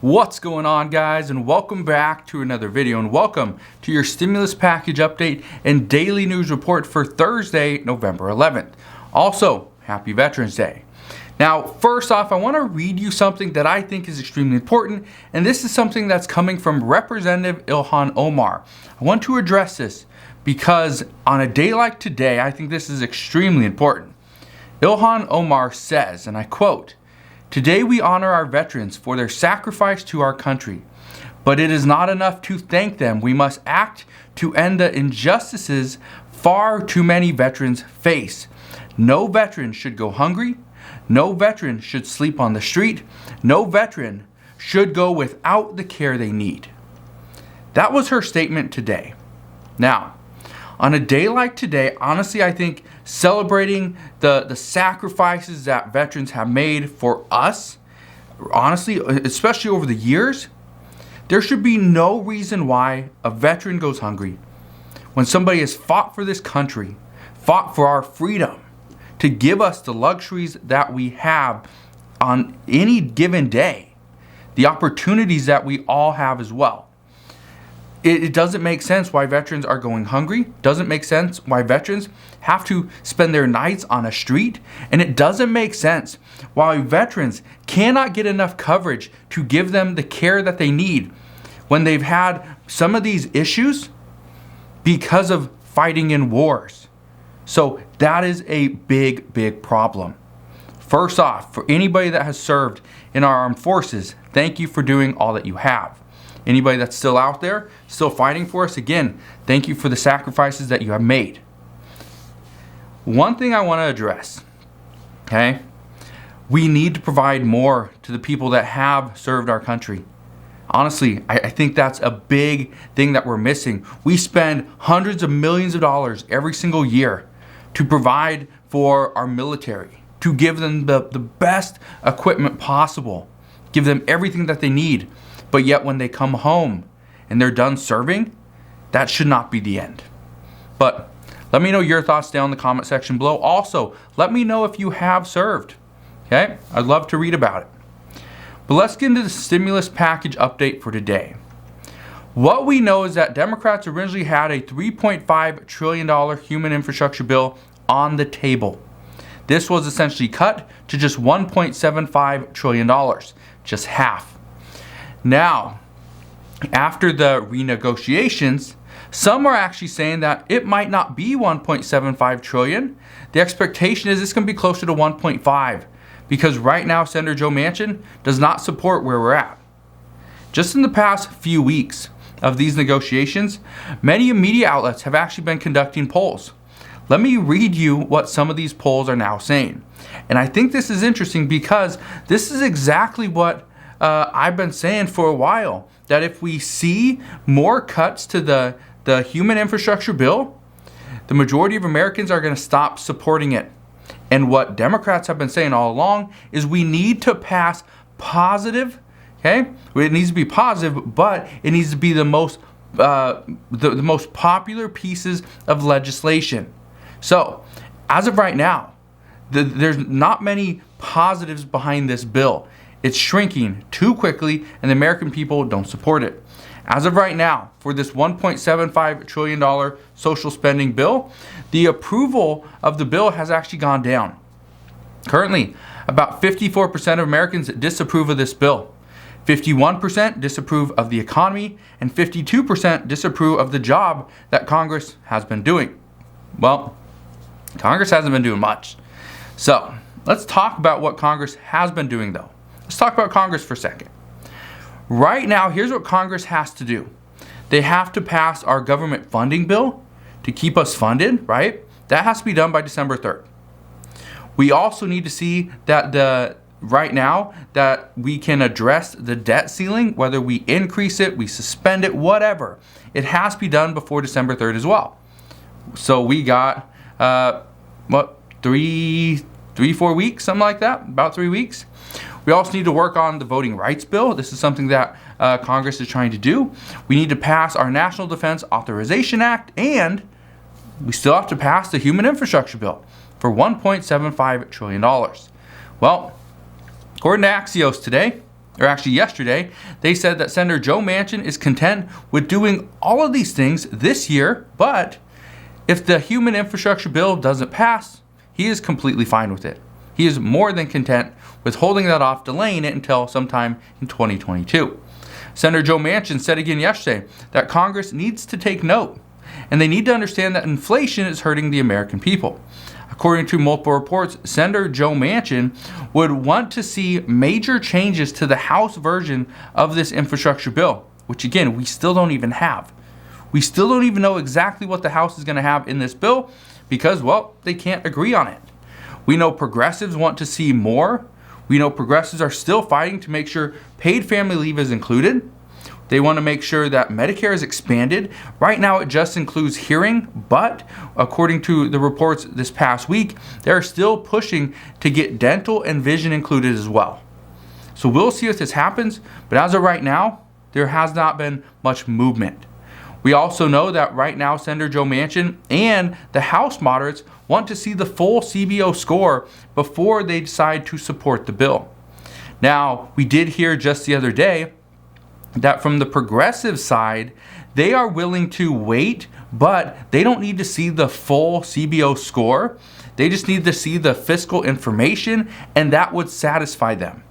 What's going on, guys, and welcome back to another video, and welcome to your stimulus package update and daily news report for Thursday, November 11th. Also, happy Veterans Day. Now, first off, I want to read you something that I think is extremely important, and this is something that's coming from Representative Ilhan Omar. I want to address this because on a day like today, I think this is extremely important. Ilhan Omar says, and I quote, "Today we honor our veterans for their sacrifice to our country. But it is not enough to thank them. We must act to end the injustices far too many veterans face. No veteran should go hungry. No veteran should sleep on the street. No veteran should go without the care they need." That was her statement today. Now, on a day like today, honestly, I think celebrating the sacrifices that veterans have made for us, honestly, especially over the years, there should be no reason why a veteran goes hungry. When somebody has fought for this country, fought for our freedom, to give us the luxuries that we have on any given day, the opportunities that we all have as well. It doesn't make sense why veterans are going hungry. Doesn't make sense why veterans have to spend their nights on a street. And it doesn't make sense why veterans cannot get enough coverage to give them the care that they need when they've had some of these issues because of fighting in wars. So that is a big, big problem. First off, for anybody that has served in our armed forces, thank you for doing all that you have. Anybody that's still out there, still fighting for us, again, thank you for the sacrifices that you have made. One thing I want to address, okay? We need to provide more to the people that have served our country. Honestly, I think that's a big thing that we're missing. We spend hundreds of millions of dollars every single year to provide for our military, to give them the best equipment possible, give them everything that they need. But yet when they come home and they're done serving, that should not be the end. But let me know your thoughts down in the comment section below. Also, let me know if you have served. Okay? I'd love to read about it. But let's get into the stimulus package update for today. What we know is that Democrats originally had a $3.5 trillion human infrastructure bill on the table. This was essentially cut to just $1.75 trillion, just half. Now, after the renegotiations, some are actually saying that it might not be 1.75 trillion. The expectation is it's going to be closer to 1.5 because right now Senator Joe Manchin does not support where we're at. Just in the past few weeks of these negotiations, many media outlets have actually been conducting polls. Let me read you what some of these polls are now saying. And I think this is interesting because this is exactly what I've been saying for a while, that if we see more cuts to the human infrastructure bill, the majority of Americans are going to stop supporting it. And what Democrats have been saying all along is we need to pass positive, okay? It needs to be positive, but it needs to be the most popular pieces of legislation. So, as of right now, there's not many positives behind this bill. It's shrinking too quickly, and the American people don't support it. As of right now, for this $1.75 trillion social spending bill, the approval of the bill has actually gone down. Currently, about 54% of Americans disapprove of this bill. 51% disapprove of the economy, and 52% disapprove of the job that Congress has been doing. Well, Congress hasn't been doing much. So, let's talk about what Congress has been doing, though. Let's talk about Congress for a second. Right now, here's what Congress has to do. They have to pass our government funding bill to keep us funded, right? That has to be done by December 3rd. We also need to see that right now that we can address the debt ceiling, whether we increase it, we suspend it, whatever. It has to be done before December 3rd as well. So we got, 4 weeks, something like that, about 3 weeks. We also need to work on the voting rights bill. This is something that Congress is trying to do. We need to pass our National Defense Authorization Act, and we still have to pass the Human Infrastructure Bill for $1.75 trillion. Well, according to Axios today, or actually yesterday, they said that Senator Joe Manchin is content with doing all of these things this year, but if the human infrastructure bill doesn't pass, he is completely fine with it. He is more than content with holding that off, delaying it until sometime in 2022. Senator Joe Manchin said again yesterday that Congress needs to take note, and they need to understand that inflation is hurting the American people. According to multiple reports, Senator Joe Manchin would want to see major changes to the House version of this infrastructure bill, which again, we still don't even have. We still don't even know exactly what the House is going to have in this bill because, well, they can't agree on it. We know progressives want to see more. We know progressives are still fighting to make sure paid family leave is included. They want to make sure that Medicare is expanded. Right now, it just includes hearing, but according to the reports this past week, they're still pushing to get dental and vision included as well. So we'll see if this happens, but as of right now, there has not been much movement. We also know that right now, Senator Joe Manchin and the House moderates want to see the full CBO score before they decide to support the bill. Now, we did hear just the other day that from the progressive side, they are willing to wait, but they don't need to see the full CBO score. They just need to see the fiscal information, and that would satisfy them.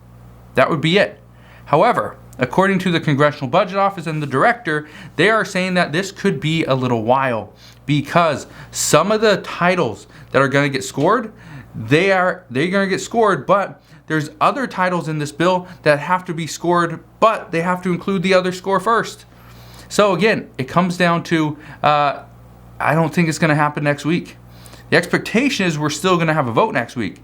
That would be it. However, according to the Congressional Budget Office and the director, they are saying that this could be a little while because some of the titles that are going to get scored, they're going to get scored, but there's other titles in this bill that have to be scored, but they have to include the other score first. So again, it comes down to, I don't think it's going to happen next week. The expectation is we're still going to have a vote next week,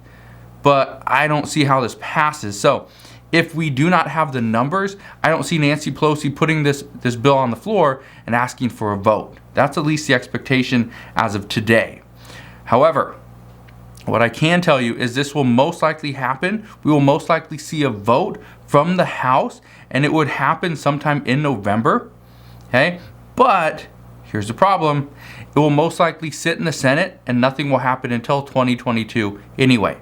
but I don't see how this passes. So if we do not have the numbers, I don't see Nancy Pelosi putting this bill on the floor and asking for a vote. That's at least the expectation as of today. However, what I can tell you is this will most likely happen. We will most likely see a vote from the House, and it would happen sometime in November. Okay? But here's the problem. It will most likely sit in the Senate, and nothing will happen until 2022 anyway.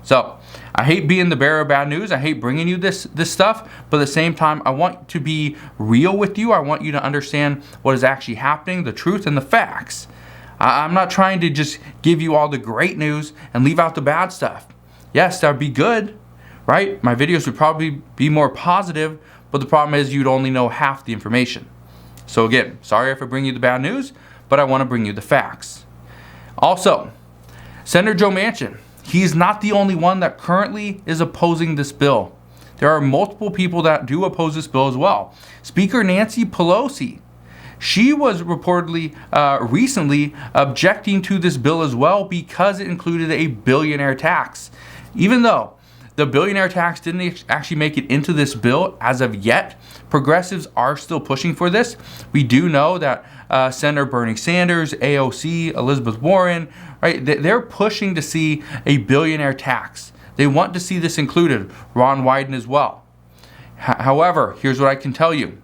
So I hate being the bearer of bad news. I hate bringing you this stuff, but at the same time, I want to be real with you. I want you to understand what is actually happening, the truth and the facts. I'm not trying to just give you all the great news and leave out the bad stuff. Yes, that would be good, right? My videos would probably be more positive, but the problem is you'd only know half the information. So again, sorry if I bring you the bad news, but I want to bring you the facts. Also, Senator Joe Manchin, he's not the only one that currently is opposing this bill. There are multiple people that do oppose this bill as well. Speaker Nancy Pelosi, she was reportedly recently objecting to this bill as well because it included a billionaire tax. Even though the billionaire tax didn't actually make it into this bill as of yet, progressives are still pushing for this. We do know that Senator Bernie Sanders, AOC, Elizabeth Warren, right, they're pushing to see a billionaire tax. They want to see this included. Ron Wyden as well. However, here's what I can tell you.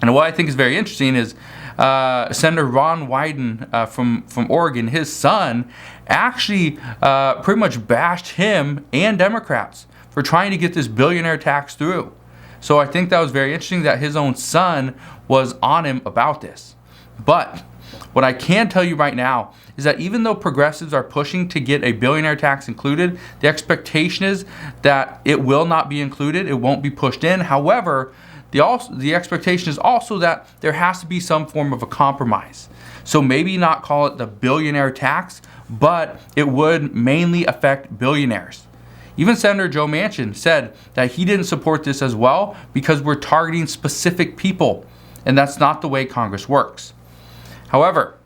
And what I think is very interesting is Senator Ron Wyden from Oregon, his son, actually pretty much bashed him and Democrats for trying to get this billionaire tax through. So I think that was very interesting that his own son was on him about this. But what I can tell you right now is that even though progressives are pushing to get a billionaire tax included, the expectation is that it will not be included. It won't be pushed in. However, the expectation is also that there has to be some form of a compromise. So maybe not call it the billionaire tax, but it would mainly affect billionaires. Even Senator Joe Manchin said that he didn't support this as well because we're targeting specific people, and that's not the way Congress works. However,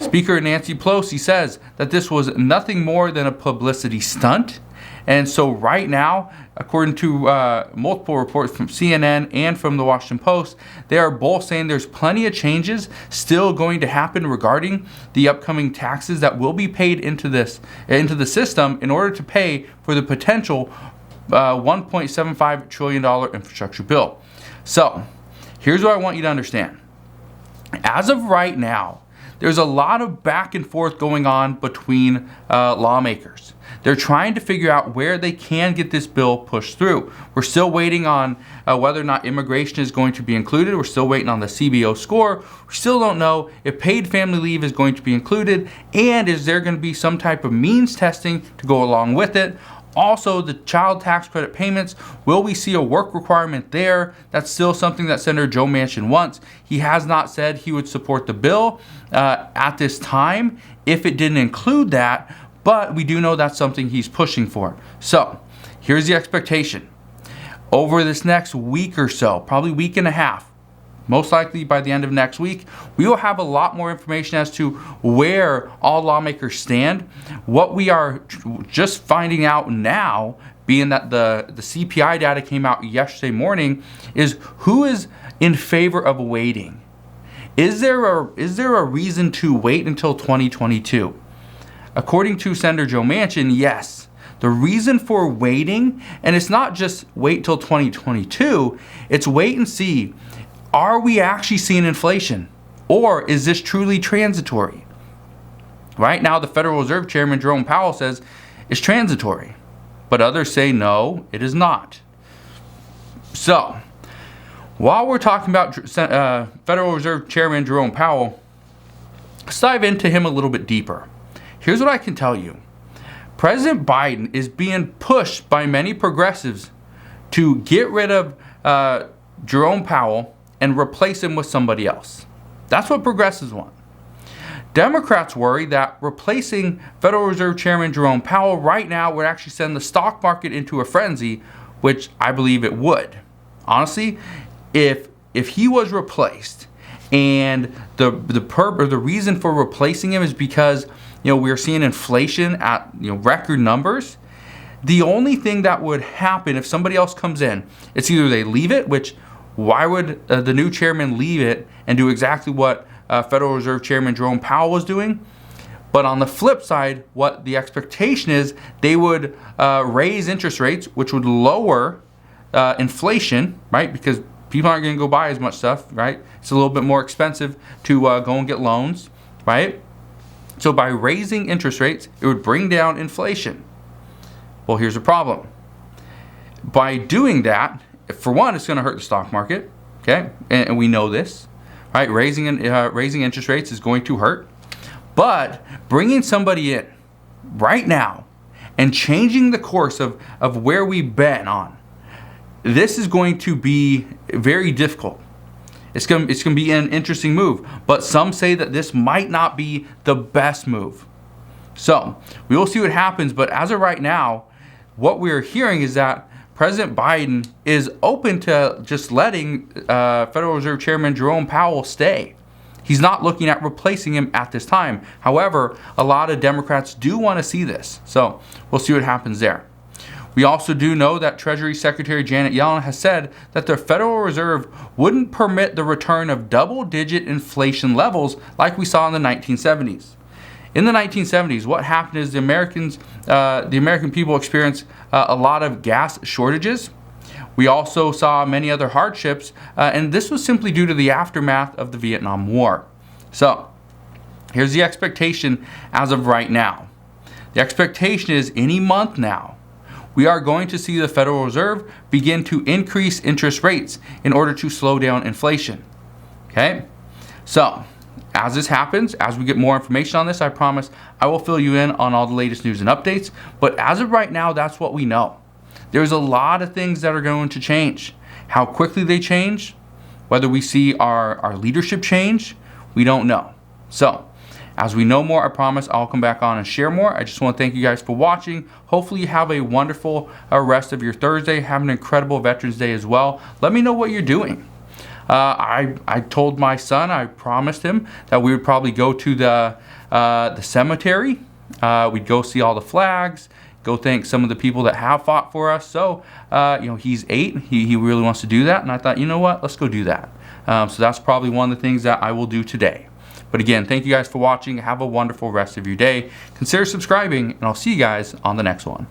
Speaker Nancy Pelosi says that this was nothing more than a publicity stunt. And so right now, according to multiple reports from CNN and from the Washington Post, they are both saying there's plenty of changes still going to happen regarding the upcoming taxes that will be paid into the system in order to pay for the potential $1.75 trillion infrastructure bill. So here's what I want you to understand. As of right now, there's a lot of back and forth going on between lawmakers. They're trying to figure out where they can get this bill pushed through. We're still waiting on whether or not immigration is going to be included. We're still waiting on the CBO score. We still don't know if paid family leave is going to be included, and is there going to be some type of means testing to go along with it. Also, the child tax credit payments, will we see a work requirement there? That's still something that Senator Joe Manchin wants. He has not said he would support the bill at this time if it didn't include that, but we do know that's something he's pushing for. So here's the expectation. Over this next week or so, probably week and a half, most likely by the end of next week, we will have a lot more information as to where all lawmakers stand. What we are just finding out now, being that the CPI data came out yesterday morning, is who is in favor of waiting. Is there a reason to wait until 2022? According to Senator Joe Manchin, yes. The reason for waiting, and it's not just wait till 2022, it's wait and see. Are we actually seeing inflation, or is this truly transitory? Right now, the Federal Reserve Chairman Jerome Powell says it's transitory, but others say no, it is not. So, while we're talking about Federal Reserve Chairman Jerome Powell, let's dive into him a little bit deeper. Here's what I can tell you. President Biden is being pushed by many progressives to get rid of Jerome Powell and replace him with somebody else. That's what progressives want. Democrats worry that replacing Federal Reserve Chairman Jerome Powell right now would actually send the stock market into a frenzy, which I believe it would. Honestly, if he was replaced, and the reason for replacing him is because we're seeing inflation at record numbers, the only thing that would happen if somebody else comes in, it's either they leave it, which why would the new chairman leave it and do exactly what Federal Reserve Chairman Jerome Powell was doing? But on the flip side, what the expectation is, they would raise interest rates, which would lower inflation, right? Because people aren't going to go buy as much stuff, right? It's a little bit more expensive to go and get loans, right? So by raising interest rates, it would bring down inflation. Well, here's the problem. By doing that, for one, it's going to hurt the stock market, okay? And we know this, right? Raising interest rates is going to hurt. But bringing somebody in right now and changing the course of where we've been on, this is going to be very difficult. It's going to be an interesting move. But some say that this might not be the best move. So we will see what happens. But as of right now, what we're hearing is that President Biden is open to just letting Federal Reserve Chairman Jerome Powell stay. He's not looking at replacing him at this time. However, a lot of Democrats do want to see this. So we'll see what happens there. We also do know that Treasury Secretary Janet Yellen has said that the Federal Reserve wouldn't permit the return of double-digit inflation levels like we saw in the 1970s. In the 1970s, what happened is the American people experienced a lot of gas shortages. We also saw many other hardships, and this was simply due to the aftermath of the Vietnam War. So, here's the expectation as of right now. The expectation is any month now, we are going to see the Federal Reserve begin to increase interest rates in order to slow down inflation. Okay? So, as this happens, as we get more information on this, I promise I will fill you in on all the latest news and updates. But as of right now, that's what we know. There's a lot of things that are going to change. How quickly they change, whether we see our leadership change, we don't know. So, as we know more, I promise I'll come back on and share more. I just want to thank you guys for watching. Hopefully you have a wonderful rest of your Thursday. Have an incredible Veterans Day as well. Let me know what you're doing. I told my son, I promised him that we would probably go to the cemetery. We'd go see all the flags, go thank some of the people that have fought for us. So, he's 8. He really wants to do that. And I thought, you know what, let's go do that. So that's probably one of the things that I will do today. But again, thank you guys for watching. Have a wonderful rest of your day. Consider subscribing, and I'll see you guys on the next one.